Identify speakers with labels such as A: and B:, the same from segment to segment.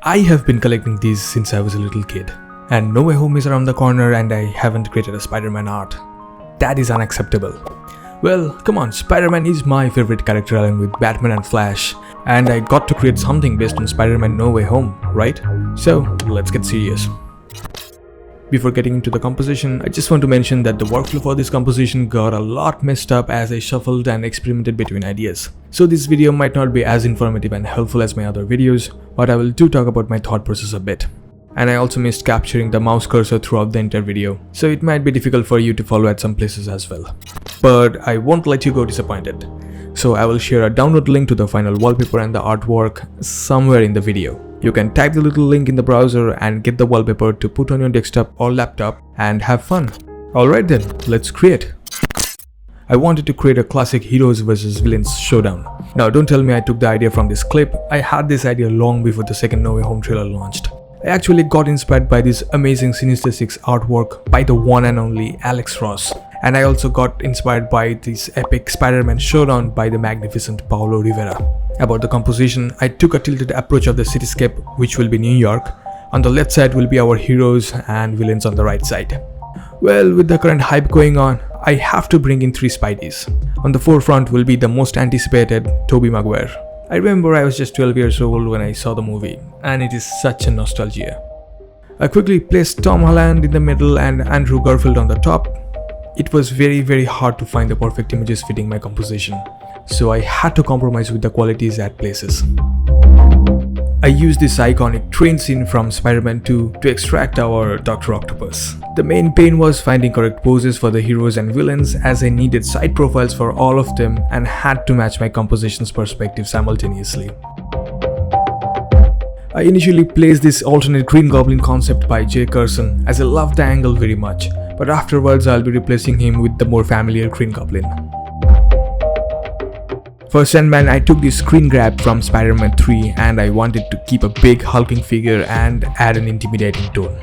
A: I have been collecting these since I was a little kid. And No Way Home is around the corner and I haven't created a Spider-Man art. That is unacceptable. Well, come on, Spider-Man is my favorite character along with Batman and Flash. And I got to create something based on Spider-Man No Way Home, right? So, let's get serious. Before getting into the composition, I just want to mention that the workflow for this composition got a lot messed up as I shuffled and experimented between ideas. So this video might not be as informative and helpful as my other videos, but I will talk about my thought process a bit. And I also missed capturing the mouse cursor throughout the entire video, so it might be difficult for you to follow at some places as well. But I won't let you go disappointed. So I will share a download link to the final wallpaper and the artwork somewhere in the video. You can type the little link in the browser and get the wallpaper to put on your desktop or laptop and have fun. Alright then, let's create. I wanted to create a classic heroes vs villains showdown. Now don't tell me I took the idea from this clip. I had this idea long before the second No Way Home trailer launched. I actually got inspired by this amazing Sinister Six artwork by the one and only Alex Ross. And I also got inspired by this epic Spider-Man showdown by the magnificent Paulo Rivera. About the composition, I took a tilted approach of the cityscape, which will be New York. On the left side will be our heroes and villains on the right side. Well, with the current hype going on, I have to bring in 3 Spideys. On the forefront will be the most anticipated Tobey Maguire. I remember I was just 12 years old when I saw the movie, and it is such a nostalgia. I quickly placed Tom Holland in the middle and Andrew Garfield on the top. It was very hard to find the perfect images fitting my composition, so I had to compromise with the qualities at places. I used this iconic train scene from Spider-Man 2 to extract our Dr. Octopus. The main pain was finding correct poses for the heroes and villains, as I needed side profiles for all of them and had to match my composition's perspective simultaneously. I initially placed this alternate Green Goblin concept by Jay Carson, as I loved the angle very much, but afterwards I'll be replacing him with the more familiar Green Goblin. For Sandman, I took this screen grab from Spider-Man 3 and I wanted to keep a big hulking figure and add an intimidating tone.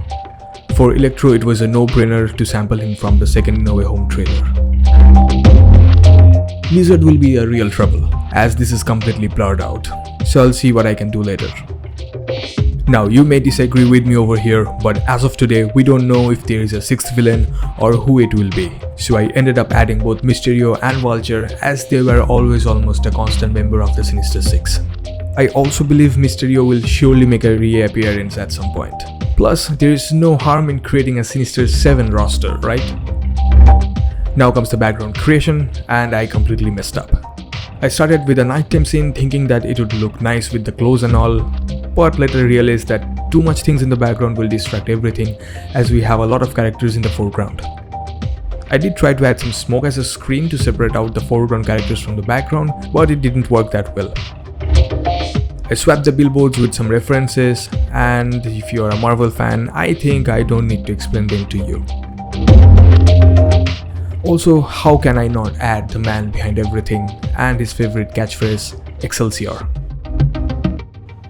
A: For Electro, it was a no-brainer to sample him from the second No Way Home trailer. Lizard will be a real trouble, as this is completely blurred out, so I'll see what I can do later. Now, you may disagree with me over here, but as of today, we don't know if there is a 6th villain or who it will be. So I ended up adding both Mysterio and Vulture, as they were always almost a constant member of the Sinister Six. I also believe Mysterio will surely make a reappearance at some point. Plus, there is no harm in creating a Sinister 7 roster, right? Now comes the background creation, and I completely messed up. I started with a nighttime scene thinking that it would look nice with the clothes and all, but later realized that too much things in the background will distract everything, as we have a lot of characters in the foreground. I did try to add some smoke as a screen to separate out the foreground characters from the background, but it didn't work that well. I swapped the billboards with some references, and if you are a Marvel fan, I think I don't need to explain them to you. Also, how can I not add the man behind everything and his favorite catchphrase, Excelsior?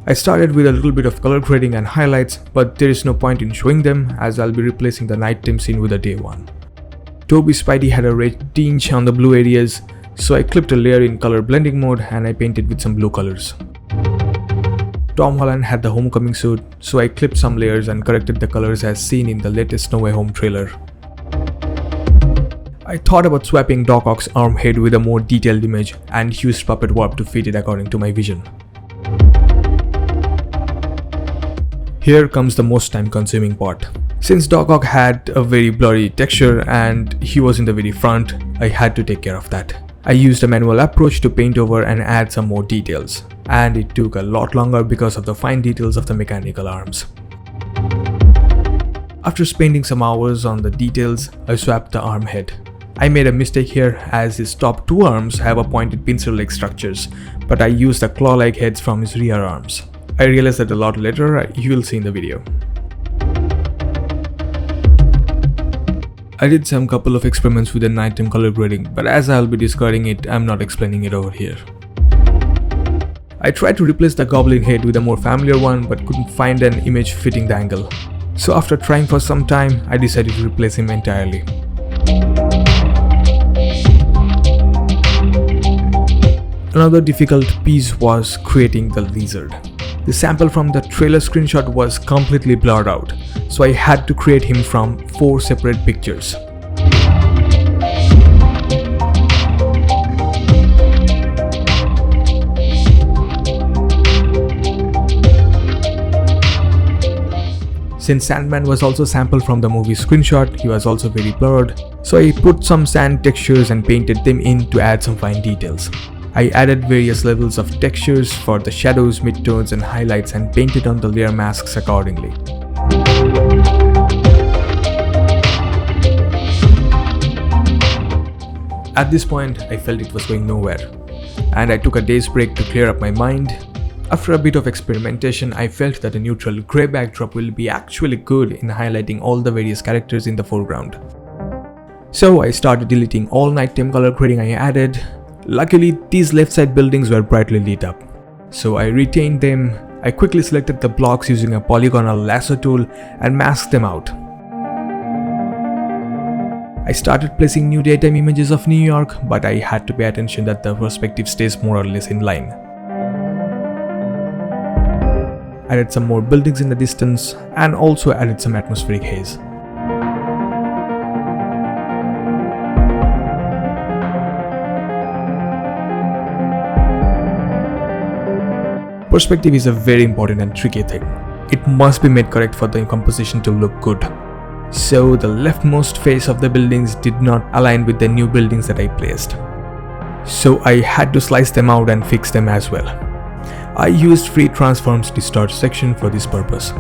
A: I started with a little bit of color grading and highlights, but there is no point in showing them, as I'll be replacing the nighttime scene with a day one. Tobey's Spidey had a red tinge on the blue areas, so I clipped a layer in color blending mode and I painted with some blue colors. Tom Holland had the homecoming suit, so I clipped some layers and corrected the colors as seen in the latest No Way Home trailer. I thought about swapping Doc Ock's arm head with a more detailed image and used puppet warp to fit it according to my vision. Here comes the most time consuming part. Since Doc Ock had a very blurry texture and he was in the very front, I had to take care of that. I used a manual approach to paint over and add some more details, and it took a lot longer because of the fine details of the mechanical arms. After spending some hours on the details, I swapped the arm head. I made a mistake here, as his top 2 arms have a pointed pincer-like structures, but I used the claw-like heads from his rear arms. I realized that a lot later, you will see in the video. I did some couple of experiments with the nighttime color grading, but as I'll be discarding it, I'm not explaining it over here. I tried to replace the goblin head with a more familiar one, but couldn't find an image fitting the angle. So after trying for some time, I decided to replace him entirely. Another difficult piece was creating the lizard. The sample from the trailer screenshot was completely blurred out, so I had to create him from 4 separate pictures. Since Sandman was also sampled from the movie screenshot, he was also very blurred, so I put some sand textures and painted them in to add some fine details. I added various levels of textures for the shadows, midtones and highlights and painted on the layer masks accordingly. At this point, I felt it was going nowhere, and I took a day's break to clear up my mind. After a bit of experimentation, I felt that a neutral grey backdrop will be actually good in highlighting all the various characters in the foreground. So I started deleting all nighttime color grading I added. Luckily, these left side buildings were brightly lit up, so I retained them. I quickly selected the blocks using a polygonal lasso tool and masked them out. I started placing new daytime images of New York, but I had to pay attention that the perspective stays more or less in line. Added some more buildings in the distance and also added some atmospheric haze. Perspective is a very important and tricky thing. It must be made correct for the composition to look good. So the leftmost face of the buildings did not align with the new buildings that I placed. So I had to slice them out and fix them as well. I used free transforms distort section for this purpose.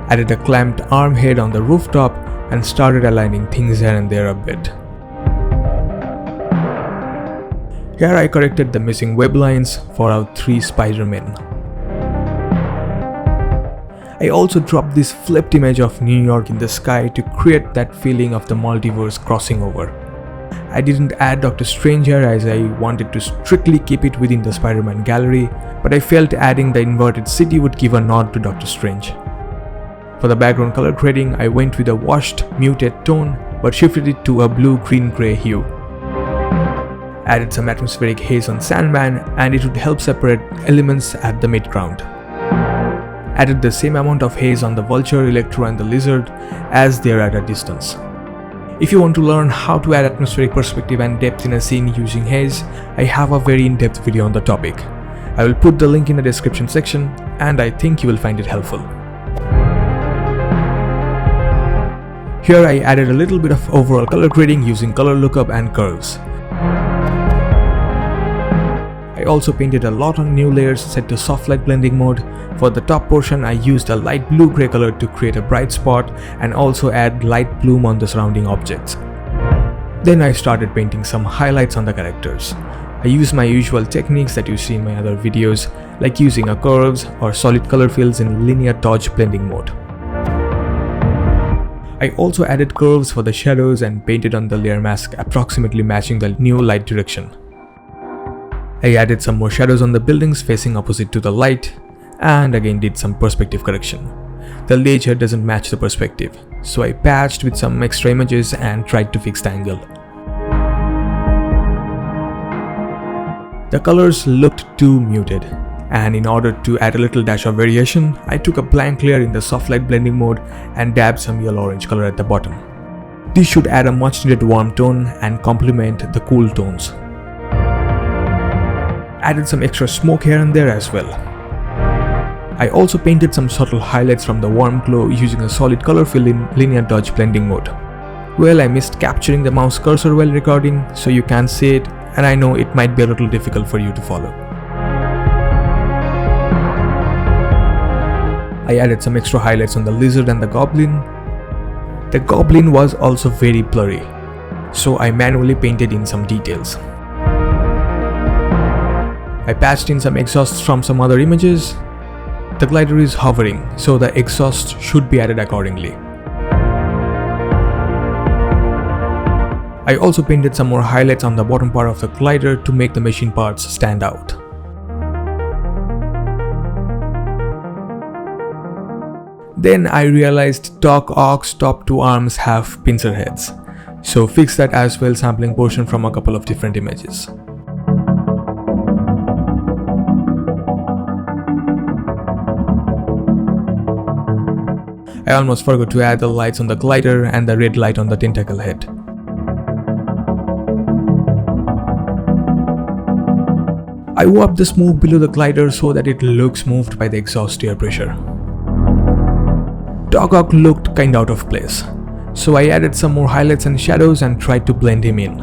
A: Added a clamped arm head on the rooftop and started aligning things here and there a bit. Here I corrected the missing web lines for our 3 Spider-Men. I also dropped this flipped image of New York in the sky to create that feeling of the multiverse crossing over. I didn't add Doctor Strange here as I wanted to strictly keep it within the Spider-Man gallery, but I felt adding the inverted city would give a nod to Doctor Strange. For the background color grading, I went with a washed, muted tone but shifted it to a blue-green-grey hue. Added some atmospheric haze on Sandman and it would help separate elements at the midground. Added the same amount of haze on the Vulture, Electro and the Lizard as they are at a distance. If you want to learn how to add atmospheric perspective and depth in a scene using haze, I have a very in-depth video on the topic. I will put the link in the description section and I think you will find it helpful. Here I added a little bit of overall color grading using color lookup and curves. I also painted a lot on new layers set to soft light blending mode. For the top portion I used a light blue-grey color to create a bright spot and also add light bloom on the surrounding objects. Then I started painting some highlights on the characters. I used my usual techniques that you see in my other videos, like using a curves or solid color fills in linear dodge blending mode. I also added curves for the shadows and painted on the layer mask approximately matching the new light direction. I added some more shadows on the buildings facing opposite to the light and again did some perspective correction. The ledge here doesn't match the perspective, so I patched with some extra images and tried to fix the angle. The colors looked too muted, and in order to add a little dash of variation, I took a blank layer in the soft light blending mode and dabbed some yellow-orange color at the bottom. This should add a much needed warm tone and complement the cool tones. Added some extra smoke here and there as well. I also painted some subtle highlights from the warm glow using a solid color fill in linear dodge blending mode. Well, I missed capturing the mouse cursor while recording, so you can't see it, and I know it might be a little difficult for you to follow. I added some extra highlights on the Lizard and the Goblin. The Goblin was also very blurry, so I manually painted in some details. I patched in some exhausts from some other images. The glider is hovering, so the exhaust should be added accordingly. I also painted some more highlights on the bottom part of the glider to make the machine parts stand out. Then I realized Doc Ock's top 2 arms have pincer heads, so fix that as well, sampling portion from a couple of different images. I almost forgot to add the lights on the glider and the red light on the tentacle head. I warped the smoke below the glider so that it looks moved by the exhaust air pressure. Doc Ock looked kinda out of place, so I added some more highlights and shadows and tried to blend him in.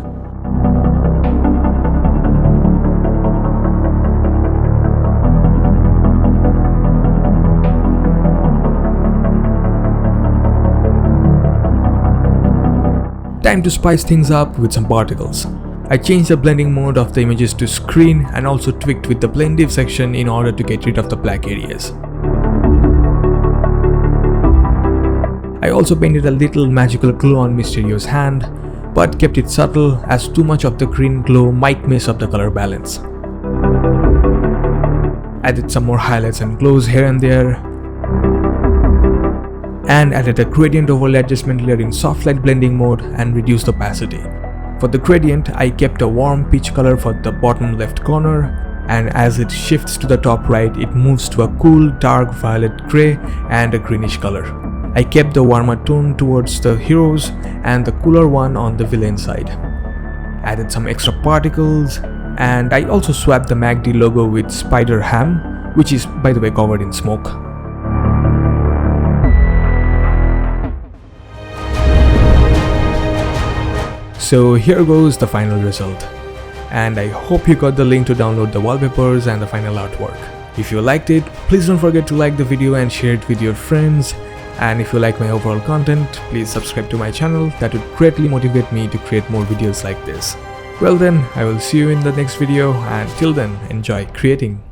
A: Time to spice things up with some particles. I changed the blending mode of the images to screen and also tweaked with the blend div section in order to get rid of the black areas. I also painted a little magical glow on Mysterio's hand, but kept it subtle as too much of the green glow might mess up the color balance. Added some more highlights and glows here and there, and added a gradient overlay adjustment layer in soft light blending mode and reduced opacity. For the gradient, I kept a warm peach color for the bottom left corner, and as it shifts to the top right, it moves to a cool dark violet grey and a greenish color. I kept the warmer tone towards the heroes and the cooler one on the villain side. Added some extra particles, and I also swapped the MACD logo with Spider-Ham, which is by the way covered in smoke. So here goes the final result, and I hope you got the link to download the wallpapers and the final artwork. If you liked it, please don't forget to like the video and share it with your friends, and if you like my overall content, please subscribe to my channel. That would greatly motivate me to create more videos like this. Well then, I will see you in the next video, and till then, enjoy creating.